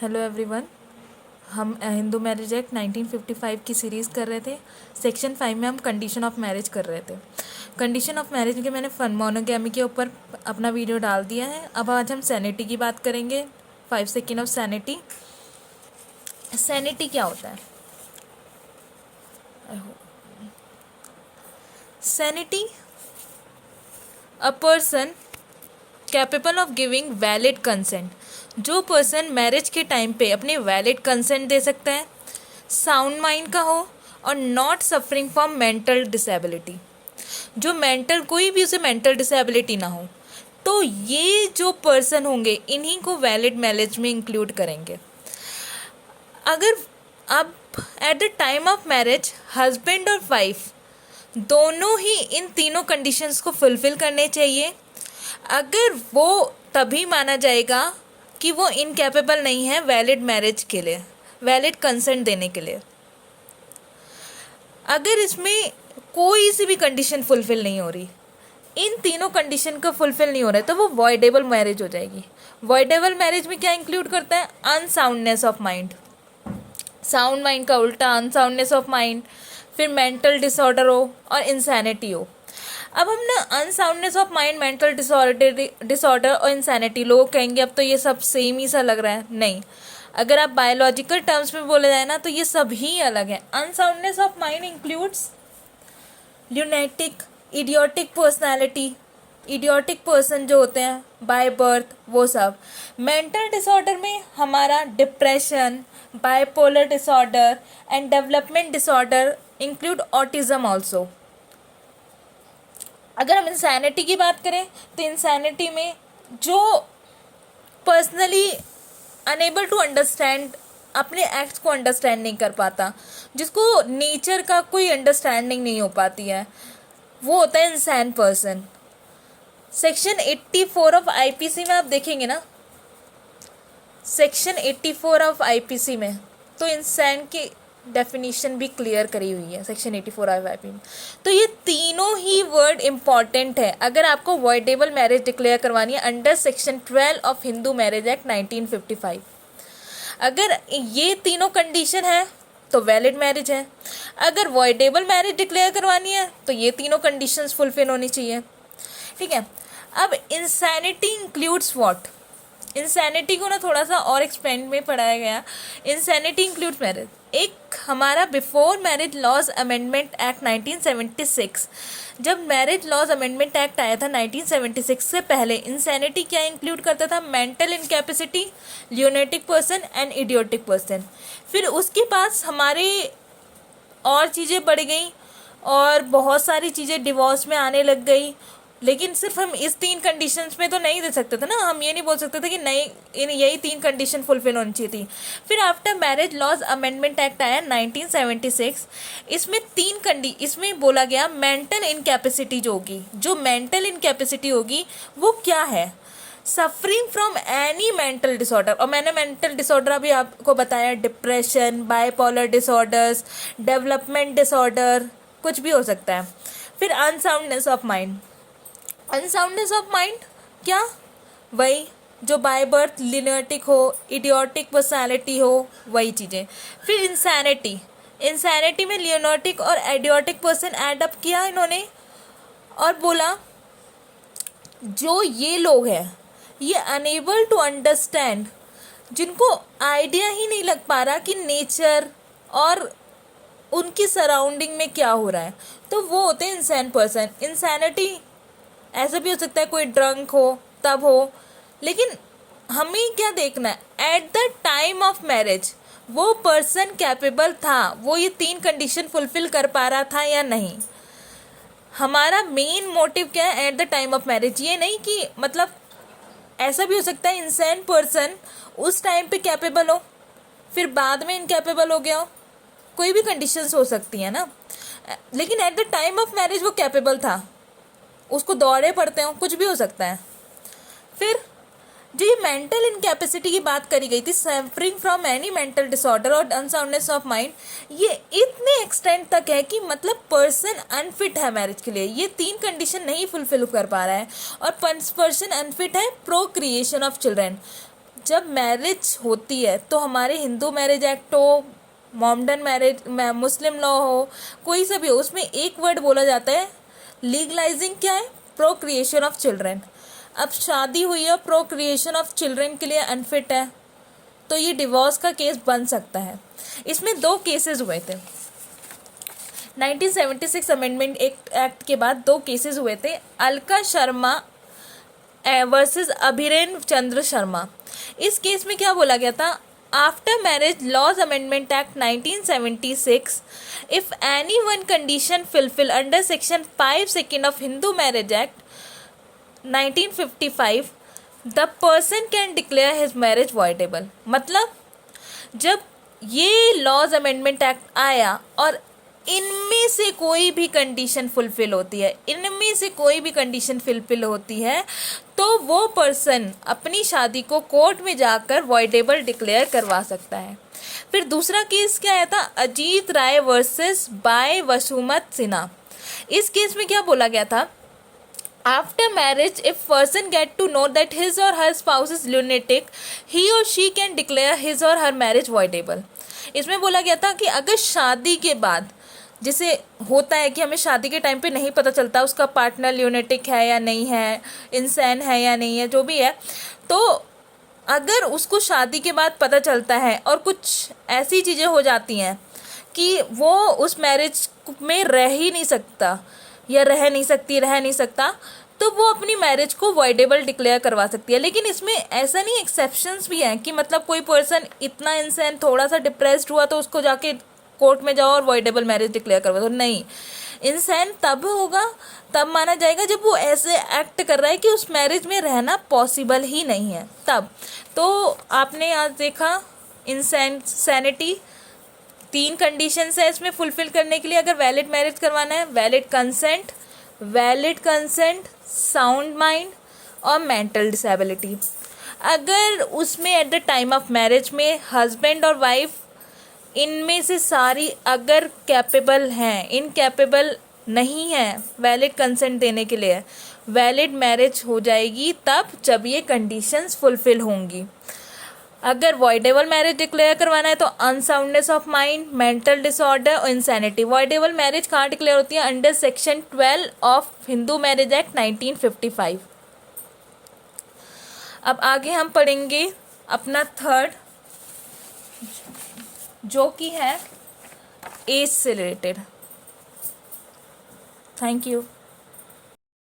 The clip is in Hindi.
Hello everyone. हम हिंदू मैरिज एक्ट 1955 की सीरीज़ कर रहे थे। सेक्शन 5 में हम कंडीशन ऑफ मैरिज कर रहे थे। कंडीशन ऑफ मैरिज के मैंने मोनोगैमी के ऊपर अपना वीडियो डाल दिया है। अब आज हम सैनिटी की बात करेंगे। 5 सेकेंड ऑफ सैनिटी। सैनिटी क्या होता है? Sanity, a person capable of giving valid consent. जो पर्सन मैरिज के टाइम पे अपने वैलिड कंसेंट दे सकता है, साउंड माइंड का हो और not suffering from mental disability. जो मेंटल, कोई भी उसे मेंटल डिसेबिलिटी ना हो, तो ये जो पर्सन होंगे इन्हीं को वैलिड मैरिज में इंक्लूड करेंगे। अगर अब at the time of marriage husband और वाइफ दोनों ही इन तीनों कंडीशंस को फुलफिल करने चाहिए। अगर वो तभी माना जाएगा कि वो इनकैपेबल नहीं है वैलिड मैरिज के लिए, वैलिड कंसेंट देने के लिए। अगर इसमें कोई सी भी कंडीशन फुलफिल नहीं हो रही, इन तीनों कंडीशन का फुलफिल नहीं हो रहा है, तो वो वॉइडेबल मैरिज हो जाएगी। वॉइडेबल मैरिज में क्या इंक्लूड करता है? Unsoundness of mind. Sound mind का उल्टा अनसाउंडनेस ऑफ माइंड, फिर मेंटल डिसऑर्डर हो और इंसैनिटी हो। अब हम ना unsoundness of mind, mental disorder और इंसैनिटी, लोग कहेंगे अब तो ये सब सेम ही सा लग रहा है। नहीं, अगर आप बायोलॉजिकल टर्म्स में बोले जाए ना तो ये सब ही अलग है। Unsoundness of mind includes lunatic, idiotic personality, idiotic person जो होते हैं बाय बर्थ, वो सब। मेंटल डिसऑर्डर में हमारा depression, bipolar disorder and development disorder include autism also. अगर हम इंसैनिटी की बात करें तो इंसैनिटी में जो पर्सनली अनेबल टू अंडरस्टैंड, अपने एक्ट्स को अंडरस्टैंड नहीं कर पाता, जिसको नेचर का कोई अंडरस्टैंडिंग नहीं हो पाती है, वो होता है इंसान पर्सन। सेक्शन 84 ऑफ आईपीसी में आप देखेंगे ना, सेक्शन 84 ऑफ आईपीसी में तो इंसान की डेफिनेशन भी क्लियर करी हुई है सेक्शन 84 ऑफ आईपी में। तो ये तीनों ही वर्ड इंपॉर्टेंट है अगर आपको वॉइडेबल मैरिज डिक्लेयर करवानी है under section 12 of Hindu marriage act 1955। अगर ये तीनों कंडीशन है तो वैलिड मैरिज है। अगर वॉइडेबल मैरिज डिक्लेयर करवानी है तो ये तीनों कंडीशंस फुलफिल होनी चाहिए। ठीक है। अब इंसैनिटी इंक्लूड्स व्हाट? इंसैनिटी को ना थोड़ा सा और एक्सपेंड में पढ़ाया गया। इंसैनिटी इंक्लूड्स मैरिज, एक हमारा before marriage laws amendment act 1976, जब मैरिज लॉज अमेंडमेंट एक्ट आया था 1976 से पहले इंसैनिटी क्या इंक्लूड करता था? Mental incapacity, lunatic person and idiotic person. फिर उसके पास हमारे और चीज़ें बढ़ गई और बहुत सारी चीज़ें डिवोर्स में आने लग गई, लेकिन सिर्फ हम इस तीन कंडीशंस में तो नहीं दे सकते थे ना। हम ये नहीं बोल सकते थे कि नहीं, इन यही तीन कंडीशन फुलफिल होनी चाहिए थी। फिर after marriage laws amendment act आया 1976, इसमें बोला गया मेंटल इनकैपेसिटी जो होगी, जो मेंटल इनकैपेसिटी होगी वो क्या है? Suffering from any mental disorder. और मैंने मेंटल डिसऑर्डर अभी आपको बताया, depression, bipolar disorders, development disorder, कुछ भी हो सकता है। फिर unsoundness of mind. Unsoundness of mind क्या? वही जो बाय बर्थ लिनर्टिक हो, इडियोटिक पर्सनालिटी हो, वही चीज़ें। फिर इंसैनिटी, इंसैनिटी में लियोनोटिक और आइडियोटिक पर्सन ऐड अप किया इन्होंने और बोला जो ये लोग हैं ये अनेबल टू अंडरस्टैंड, जिनको आइडिया ही नहीं लग पा रहा कि नेचर और उनकी सराउंडिंग में क्या हो रहा है, तो वो होते हैं इंसान पर्सन। इंसैनिटी ऐसा भी हो सकता है कोई ड्रंक हो तब हो, लेकिन हमें क्या देखना है? At the time of marriage वो पर्सन कैपेबल था, वो ये तीन कंडीशन फुलफिल कर पा रहा था या नहीं। हमारा मेन मोटिव क्या है? At the time of marriage. ये नहीं कि मतलब ऐसा भी हो सकता है इंसान पर्सन उस टाइम पे कैपेबल हो फिर बाद में इनकैपेबल हो गया हो, कोई भी कंडीशंस हो सकती है ना, लेकिन at the time of marriage वो कैपेबल था, उसको दौरे पड़ते हो, कुछ भी हो सकता है। फिर जो ये मेंटल इनकैपेसिटी की बात करी गई थी, suffering from any mental disorder और अनसाउंडनेस ऑफ माइंड, ये इतने एक्सटेंड तक है कि मतलब पर्सन अनफिट है मैरिज के लिए, ये तीन कंडीशन नहीं फुलफिल कर पा रहा है। और पर्सन अनफिट है प्रोक्रिएशन ऑफ चिल्ड्रन, जब मैरिज होती है तो हमारे हिंदू मैरिज एक्ट हो, मोमडन मैरिज, मुस्लिम लॉ हो, कोई सा भी हो, उसमें एक वर्ड बोला जाता है लीगलाइजिंग, क्या है, प्रोक्रिएशन ऑफ चिल्ड्रन। अब शादी हुई है, प्रोक्रिएशन ऑफ चिल्ड्रन के लिए अनफिट है, तो ये डिवोर्स का केस बन सकता है। इसमें 2 केसेस हुए थे 1976 अमेंडमेंट एक्ट के बाद। 2 केसेस हुए थे, अलका शर्मा वर्सेस अभिरेन चंद्र शर्मा। इस केस में क्या बोला गया था, after marriage laws amendment act 1976, if any one condition fulfil under section 5 second of Hindu marriage act 1955, the person can declare his marriage voidable. मतलब जब ये लॉज अमेंडमेंट एक्ट आया और इनमें से कोई भी कंडीशन फुलफिल होती है, इनमें से कोई भी कंडीशन फुलफिल होती है, तो वो पर्सन अपनी शादी को कोर्ट में जाकर वॉइडेबल डिक्लेयर करवा सकता है। फिर दूसरा केस क्या आया था, अजीत राय वर्सेस बाय वसुमत सिन्हा। इस केस में क्या बोला गया था, after marriage if person get to know that his और her spouse is lunatic, he और शी कैन डिक्लेयर हिज और हर मैरिज वॉइडेबल। इसमें बोला गया था कि अगर शादी के बाद, जिसे होता है कि हमें शादी के टाइम पे नहीं पता चलता उसका पार्टनर ल्यूनेटिक है या नहीं है, इंसान है या नहीं है, जो भी है, तो अगर उसको शादी के बाद पता चलता है और कुछ ऐसी चीज़ें हो जाती हैं कि वो उस मैरिज में रह ही नहीं सकता या रह नहीं सकता, तो वो अपनी मैरिज को वॉइडेबल डिक्लेयर करवा सकती है। लेकिन इसमें ऐसा नहीं, एक्सेप्शंस भी हैं कि मतलब कोई पर्सन इतना इंसान थोड़ा सा डिप्रेस्ड हुआ तो उसको जाके कोर्ट में जाओ और वॉइडेबल मैरिज डिक्लेयर करवा दो, नहीं। इंसान तब होगा, तब माना जाएगा जब वो ऐसे एक्ट कर रहा है कि उस मैरिज में रहना पॉसिबल ही नहीं है, तब। तो आपने आज देखा इंसैनिटी 3 कंडीशंस है इसमें फुलफिल करने के लिए अगर वैलिड मैरिज करवाना है, वैलिड कंसेंट, साउंड माइंड और मेंटल डिसेबिलिटी। अगर उसमें at the time of marriage में हस्बैंड और वाइफ इनमें से सारी अगर कैपेबल हैं, इनकैपेबल नहीं है वैलिड कंसेंट देने के लिए, वैलिड मैरिज हो जाएगी तब जब ये कंडीशंस फुलफिल होंगी। अगर वॉइडेबल मैरिज डिक्लेयर करवाना है तो unsoundness of mind, mental disorder और इंसैनिटी। वॉइडेबल मैरिज कहाँ डिक्लेयर होती है, under section 12 of Hindu marriage act 1955। अब आगे हम पढ़ेंगे अपना थर्ड, जो कि है एज से रिलेटेड। Thank you.